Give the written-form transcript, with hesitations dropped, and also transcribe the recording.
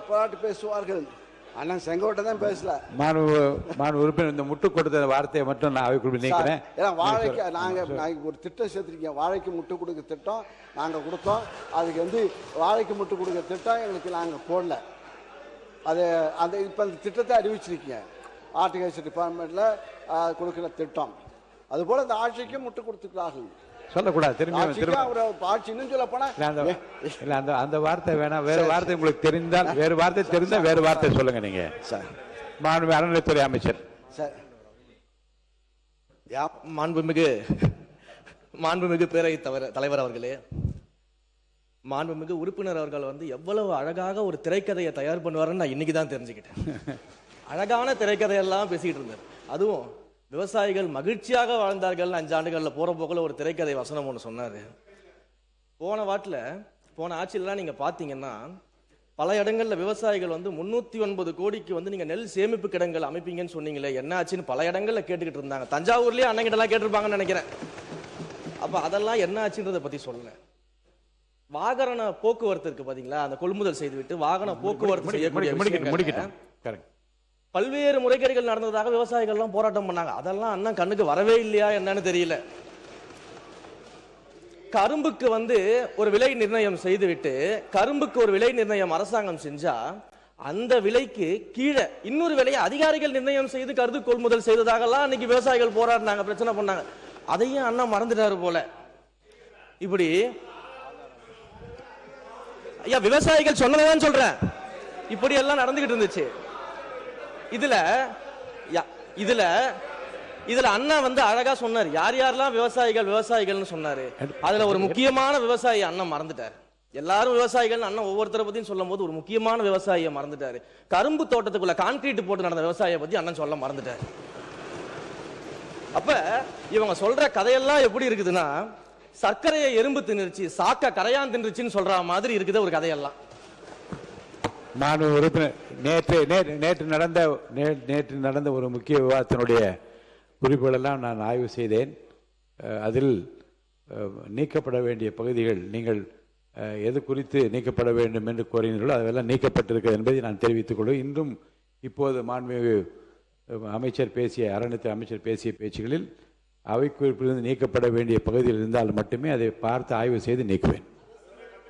பாராட்டி பேசுவார்கள். அண்ணன் செங்கோட்டை தான் பேசல. மாண்பு உறுப்பினர் இந்த முட்டு கொடுத்த வார்த்தையை மட்டும் நான் அவைக்குள் நீக்கிறேன். ஏன்னா வாழைக்கு நாங்கள் ஒரு திட்டம் சேர்த்துருக்கோம். வாழைக்கு முட்டு கொடுக்க திட்டம் நாங்கள் கொடுத்தோம். அதுக்கு வந்து வாழைக்கு முட்டு கொடுக்க திட்டம் எங்களுக்கு நாங்கள் போடல. அது அந்த இப்போ அந்த திட்டத்தை அறிவிச்சிருக்கீங்க. ஹார்டிகல்ச்சர் டிபார்ட்மெண்ட்டில் கொடுக்குற திட்டம். அதுபோல் இந்த ஆட்சிக்கும் முட்டு கொடுத்துக்கிறார்கள். சொல்லக்கூடாது. திரும்பி ஆட்சின்னு சொல்ல போனா அந்த வார்த்தை வேணாம். வேற வார்த்தை உங்களுக்கு தெரிந்தால் வேறு வார்த்தை தெரிந்தால் வேறு வார்த்தை சொல்லுங்க. நீங்க மாண்பு அறநிலைத்துறை அமைச்சர். மாண்புமிகு பேரவைத் தலைவர் அவர்களே, மாண்புமிகு உறுப்பினர் அவர்கள் வந்து எவ்வளவு அழகாக ஒரு திரைக்கதையை தயார் பண்ணுவாருன்னு நான் இன்னைக்கு தான் தெரிஞ்சுக்கிட்டேன். அழகான திரைக்கதையெல்லாம் பேசிக்கிட்டு இருந்தார். அதுவும் விவசாயிகள் மகிழ்ச்சியாக வாழ்ந்தார்கள் 5 ஆண்டுகளில் போற போக்கில் ஒரு திரைக்கதை வசனம் ஒன்று சொன்னார். போன ஆட்சியிலாம் நீங்கள் பார்த்தீங்கன்னா பல இடங்களில் விவசாயிகள் வந்து 309 கோடிக்கு வந்து நீங்கள் நெல் சேமிப்பு கிடங்குகள் அமைப்பீங்கன்னு சொன்னீங்களே, என்ன ஆச்சுன்னு பல இடங்களில் கேட்டுக்கிட்டு இருந்தாங்க. தஞ்சாவூர்லேயே அண்ணங்கிட்டலாம் கேட்டிருப்பாங்கன்னு நினைக்கிறேன். அப்போ அதெல்லாம் என்ன ஆச்சுன்றதை பற்றி சொல்லலை. வாகன போக்குவரத்து இருக்கு பாத்தீங்களா, அந்த கொள்முதல் செய்துவிட்டு வாகன போக்குவரத்து பல்வேறு முறைகேடுகள் நடந்ததாக விவசாயிகள் எல்லாம் போராட்டம் பண்ணாங்க. அதெல்லாம் அண்ணன் கண்ணுக்கு வரவே இல்லையா என்னன்னு தெரியல. கரும்புக்கு வந்து ஒரு விலை நிர்ணயம் செய்துவிட்டு கரும்புக்கு ஒரு விலை நிர்ணயம் அரசாங்கம் செஞ்சா அந்த விலைக்கு கீழே இன்னொரு விலையை அதிகாரிகள் நிர்ணயம் செய்து கருது கொள்முதல் செய்ததாகலாம் அன்னைக்கு விவசாயிகள் போராடினாங்க, பிரச்சனை பண்ணாங்க. அதையும் அண்ணன் மறந்துட்டாரு போல. இப்படி ஐயா விவசாயிகள் சொன்னதான் சொல்றேன், இப்படி எல்லாம் நடந்துகிட்டு இருந்துச்சு. இதுல அண்ணா வந்து அழகா சொன்னார் யார் யாரெல்லாம் விவசாயிகள்னு சொன்னாரு. அதுல ஒரு முக்கியமான விவசாயி அண்ணன் மறந்துட்டார். எல்லாரும் விவசாயிகள் அண்ணன் ஒவ்வொருத்தரை பத்தியும் சொல்லும் போது ஒரு முக்கியமான விவசாயியை மறந்துட்டாரு. கரும்பு தோட்டத்துக்குள்ள கான்கிரீட் போட்டு நடந்த விவசாயியை பத்தி அண்ணன் சொல்ல மறந்துட்டார். அப்ப இவங்க சொல்ற கதையெல்லாம் எப்படி இருக்குதுன்னா, சர்க்கரையை எறும்பு தின்னுருச்சு சாக்க கரையான் தின்றுச்சுன்னு சொல்ற மாதிரி இருக்குது ஒரு கதையெல்லாம். மாண்பு உறுப்பினர், நேற்று நடந்த ஒரு முக்கிய விவாதத்தினுடைய குறிப்புகளெல்லாம் நான் ஆய்வு செய்தேன். அதில் நீக்கப்பட வேண்டிய பகுதிகள் நீங்கள் எது குறித்து நீக்கப்பட வேண்டும் என்று கோரினீர்களோ அதெல்லாம் நீக்கப்பட்டிருக்கிறது என்பதை நான் தெரிவித்துக் கொள்வேன். இன்றும் இப்போது மாண்புமிகு அறநிலையத்துறை அமைச்சர் பேசிய பேச்சுகளில் அவை குறிப்பிலிருந்து நீக்கப்பட வேண்டிய பகுதியில் இருந்தால் மட்டுமே அதை பார்த்து ஆய்வு செய்து நீக்குவேன்.